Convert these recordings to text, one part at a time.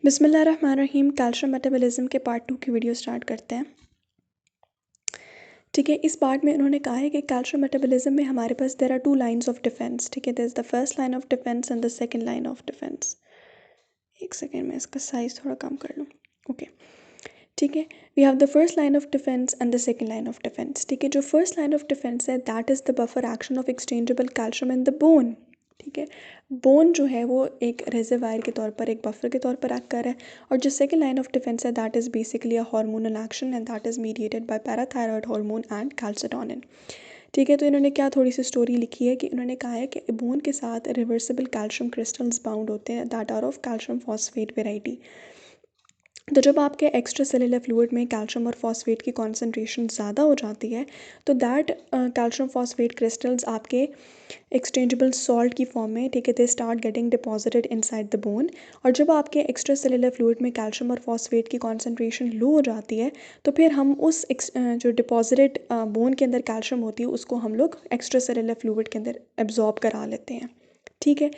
बिस्मिल्लाहिर्रहमानिर्रहीम। Calcium metabolism के part 2 की वीडियो स्टार्ट करते हैं। ठीक है, इस पार्ट में उन्होंने कहा है कि कैल्शियम मेटाबॉलिज्म में हमारे पास there are two lines of defence. ठीक है, there is the first line of defence and the second line of defence. एक सेकेंड में इसका साइज थोड़ा कम कर लूँ। ओके, ठीक है, we have the first line of defence and the second line of defence. ठीक है, जो फर्स्ट लाइन ऑफ डिफेंस है that is the buffer action of exchangeable calcium in the bone. ठीक है, बोन जो है वो एक रेजरवायर के तौर पर, एक बफर के तौर पर एक्ट कर रहा है। और जो सेकंड लाइन ऑफ डिफेंस है that is basically a hormonal action and that is mediated by parathyroid hormone and calcitonin. ठीक है, तो इन्होंने क्या थोड़ी सी स्टोरी लिखी है कि इन्होंने कहा है कि बोन के साथ रिवर्सिबल कैल्शियम क्रिस्टल्स बाउंड होते हैं that are of calcium phosphate variety. तो जब आपके एक्स्ट्रा सेलुलर फ्लूइड में कैल्शियम और फॉस्फेट की कॉन्सेंट्रेशन ज़्यादा हो जाती है तो दैट कैल्शियम फॉस्फेट क्रिस्टल्स आपके एक्सचेंजेबल सॉल्ट की फॉर्म में, ठीक है, they start getting deposited inside the bone. और जब आपके एक्स्ट्रा सेलुलर फ्लूइड में कैल्शियम और फॉस्फेट की कॉन्सेंट्रेशन लो हो जाती है तो फिर हम उस जो डिपॉजिटेड बोन के अंदर कैल्शियम होती है उसको हम लोग एक्स्ट्रा सेलुलर फ्लूइड के अंदर एब्जॉर्ब करा लेते हैं। ठीक है,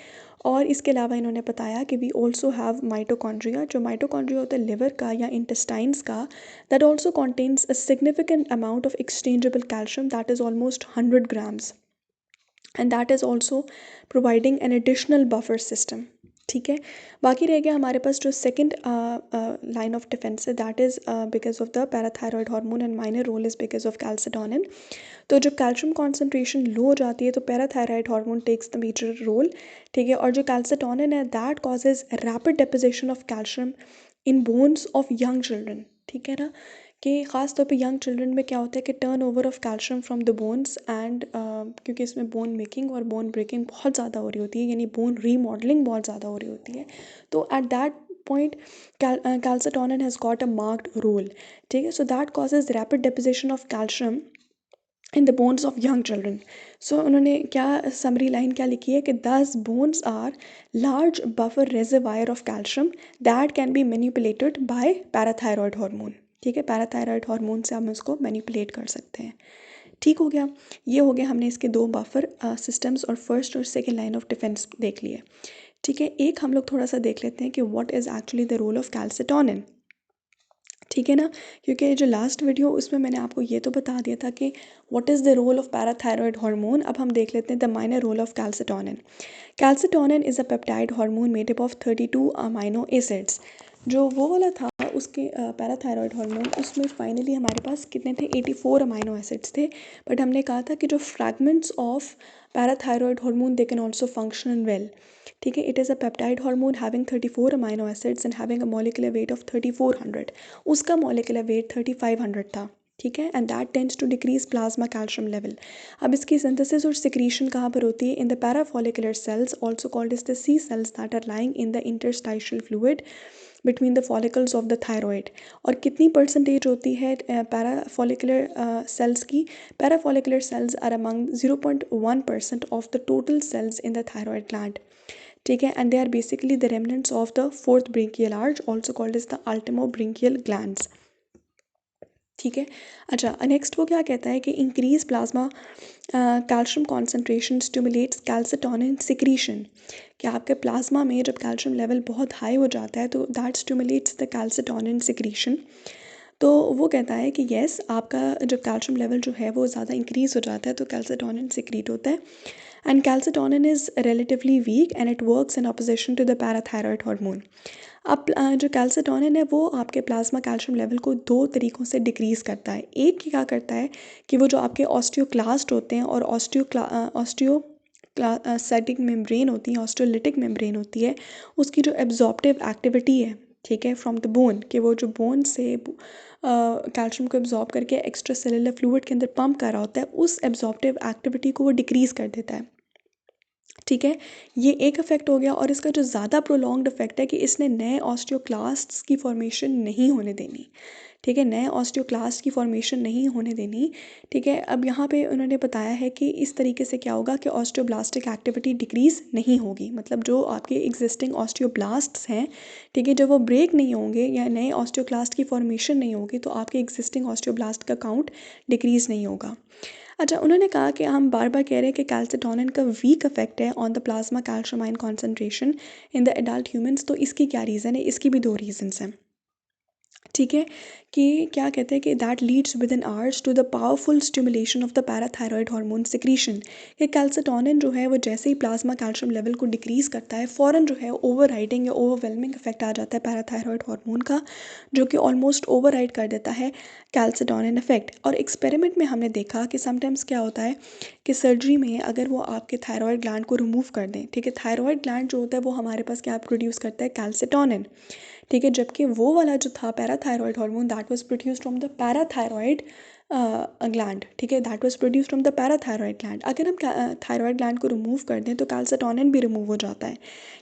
और इसके अलावा इन्होंने बताया कि वी ऑल्सो हैव माइटोकॉन्ड्रिया। जो माइटोकॉन्ड्रिया होता है लिवर का या इंटेस्टाइन्स का, that also contains a significant amount of exchangeable calcium that is almost 100 grams and that is also providing an additional buffer system. ठीक है, बाकी रह गया हमारे पास जो सेकंड लाइन ऑफ डिफेंस है that is because of the parathyroid hormone and minor role is because of calcitonin. तो जब कैल्शियम कॉन्सेंट्रेशन लो हो जाती है तो parathyroid hormone takes the major role. ठीक है, और जो कैल्सिटोनिन है that causes rapid deposition of calcium in bones of young children. ठीक है ना, कि ख़ास तौर पे यंग चिल्ड्रन में क्या होता है कि turn over of calcium from the bones and क्योंकि इसमें बोन मेकिंग और बोन ब्रेकिंग बहुत ज़्यादा हो रही होती है, यानी बोन रीमॉडलिंग बहुत ज़्यादा हो रही होती है। तो at that point calcitonin has got a marked role. ठीक है, so that causes rapid deposition of calcium in the bones of young children. So उन्होंने क्या समरी लाइन क्या लिखी है कि these bones are large buffer reservoir of calcium that can be manipulated by parathyroid hormone. ठीक है, parathyroid hormone से हम इसको मैनिपुलेट कर सकते हैं। ठीक हो गया, ये हो गया, हमने इसके दो बफर सिस्टम्स और फर्स्ट और सेकेंड लाइन ऑफ डिफेंस देख लिए। ठीक है, एक हम लोग थोड़ा सा देख लेते हैं कि what is actually the role of calcitonin. ठीक है ना, क्योंकि जो लास्ट वीडियो उसमें मैंने आपको ये तो बता दिया था कि what is the role of parathyroid hormone. अब हम देख लेते हैं the minor role of calcitonin. Calcitonin is a peptide hormone made up of 32 amino acids. जो वो वाला था उसके पैराथायरॉयड हार्मोन, उसमें फाइनली हमारे पास कितने थे, 84 अमाइनो एसिड्स थे। बट हमने कहा था कि जो fragments of parathyroid hormone they can also function well. ठीक है, it is a peptide hormone having 34 amino acids and having a molecular weight of 3400। उसका मॉलिक्यूलर वेट 3500 था। ठीक है, and that tends to decrease plasma calcium level. अब इसकी synthesis और secretion कहाँ पर होती है, in the parafollicular cells also called is the C cells that are lying in the इंटरस्टाइशियल fluid between the follicles of the thyroid. और कितनी percentage होती है पैराफॉलिकुलर सेल्स की? Parafollicular cells are among 0.1% of the total cells in the thyroid gland. ठीक है, and they are basically the remnants of the fourth branchial arch also called is the ultimobranchial glands. ठीक है, अच्छा, next वो क्या कहता है कि increase plasma calcium concentration stimulates calcitonin secretion. कि आपके प्लाज्मा में जब कैल्शियम लेवल बहुत हाई हो जाता है तो that stimulates the calcitonin secretion. तो वो कहता है कि येस, आपका जब कैल्शियम लेवल जो है वो ज़्यादा इंक्रीज़ हो जाता है तो कैल्सिटोनिन सिक्रीट होता है। And calcitonin is relatively weak and it works in opposition to the parathyroid hormone. अब जो कैल्सिटोनिन है वो आपके प्लाज्मा कैल्शियम लेवल को दो तरीक़ों से डिक्रीज़ करता है। एक क्या करता है कि वो जो आपके ऑस्टियोक्लास्ट होते हैं और ऑस्टियोसेटिक मेम्ब्रेन होती है, ऑस्टियोलिटिक मेम्ब्रेन होती है, उसकी जो एब्जॉर्प्टिव एक्टिविटी है, ठीक है, फ्रॉम द बोन, कि वो जो बोन से कैल्शियम को एब्जॉर्ब करके एक्स्ट्रा सेलुलर फ्लूइड के अंदर पंप कर रहा होता है, उस एब्जॉर्प्टिव एक्टिविटी को वो डिक्रीज़ कर देता है। ठीक है, ये एक इफेक्ट हो गया। और इसका जो ज़्यादा प्रोलॉन्ग्ड इफेक्ट है कि इसने नए ऑस्टियोक्लास्ट्स की फॉर्मेशन नहीं होने देनी। ठीक है, नए ऑस्टियोक्लास्ट की फॉर्मेशन नहीं होने देनी। ठीक है, अब यहाँ पे उन्होंने बताया है कि इस तरीके से क्या होगा कि ऑस्टियोब्लास्टिक एक्टिविटी डिक्रीज़ नहीं होगी। मतलब जो आपके एग्जिस्टिंग ऑस्टियोब्लास्ट्स हैं, ठीक है, जब वो ब्रेक नहीं होंगे या नए ऑस्टियोक्लास्ट की फॉर्मेशन नहीं होगी तो आपके एग्जिस्टिंग ऑस्टियोब्लास्ट का काउंट डिक्रीज़ नहीं होगा। अच्छा, उन्होंने कहा कि हम बार बार कह रहे हैं कि कैल्सिटोनिन का वीक इफेक्ट है on the plasma calcium ion concentration in the adult humans. तो इसकी क्या रीज़न है? इसकी भी दो रीजंस हैं, ठीक है। कि क्या कहते हैं कि that leads within hours to the powerful stimulation of the parathyroid hormone secretion. कि कैल्सिटोनिन जो है वो जैसे ही प्लाज्मा कैल्शियम लेवल को डिक्रीज़ करता है, फ़ौरन जो है ओवर राइडिंग या ओवरवेलमिंग इफेक्ट आ जाता है पैराथायरॉयड हार्मोन का, जो कि ऑलमोस्ट ओवर राइड कर देता है कैल्सिटोनिन इफेक्ट। और एक्सपेरिमेंट में हमने देखा कि समटाइम्स क्या होता है कि सर्जरी में अगर वो आपके थायरॉयड ग्लैंड को रिमूव कर दें, ठीक है, थायरॉयड ग्लैंड जो होता है वो हमारे पास क्या प्रोड्यूस करता है? कैल्सिटोनिन, ठीक है। जबकि वो वाला जो था parathyroid hormone, that was produced from the parathyroid gland, ठीक है, that was produced from the parathyroid gland. अगर हम थायरॉयड ग्लैंड को रिमूव कर दें तो कैल्सिटोनिन भी रिमूव हो जाता है,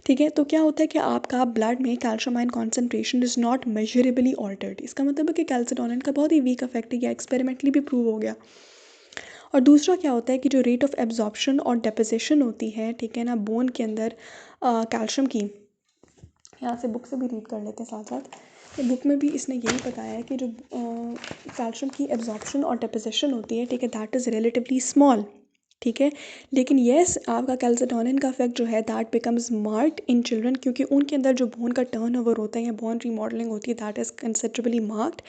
ठीक है। तो क्या होता है कि आपका ब्लड में calcium ion concentration is not measurably altered. इसका मतलब है कि कैल्सिटोनिन का बहुत ही वीक इफेक्ट है, या एक्सपेरिमेंटली भी प्रूव हो गया। और दूसरा क्या होता है कि जो रेट ऑफ एब्जॉर्प्शन और डेपोजिशन होती है, ठीक है ना, बोन के अंदर कैल्शियम की, यहाँ से बुक से भी रीड कर लेते हैं साथ साथ। बुक में भी इसने यही बताया है कि जो कैल्शियम की एब्जॉर्प्शन और डेपोजिशन होती है, ठीक है, दैट इज़ रिलेटिवली स्मॉल, ठीक है। लेकिन येस, आपका कैल्सिटोनिन का इफेक्ट जो है that becomes marked in children, क्योंकि उनके अंदर जो बोन का टर्नओवर होता है या बोन रीमॉडलिंग होती है, that is considerably marked,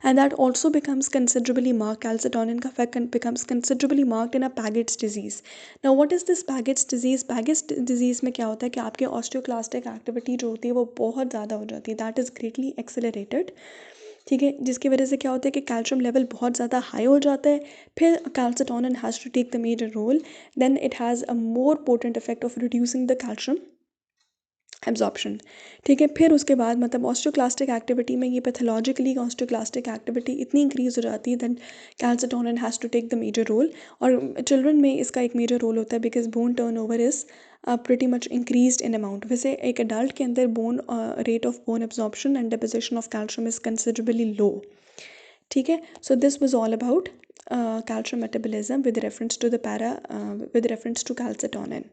and that also becomes considerably marked, calcitonin का effect becomes considerably marked in a Paget's disease. Now what is this Paget's disease? Paget's disease में क्या होता है कि आपके ऑस्टियोक्लास्टिक एक्टिविटी जो होती है वो बहुत ज़्यादा हो जाती है, दैट इज़ ग्रेटली एक्सेलरेटेड, ठीक है, जिसकी वजह से क्या होता है कि कैल्शियम लेवल बहुत ज़्यादा हाई हो जाता है। फिर calcitonin has to take the major role, then it has a more potent effect of reducing the calcium absorption, ठीक है। फिर उसके बाद मतलब ऑस्टियोक्लास्टिक एक्टिविटी में ये पैथोलॉजिकली ऑस्टियोक्लास्टिक एक्टिविटी इतनी इंक्रीज हो जाती है then calcitonin has to take the major role. और चिल्ड्रन में इसका एक मेजर रोल होता है because bone turn over is pretty much increase in amount. वैसे एक अडल्ट के अंदर bone rate of bone absorption and deposition of calcium is considerably low, ठीक है। So this was all about calcium metabolism with reference to the para with reference to calcitonin.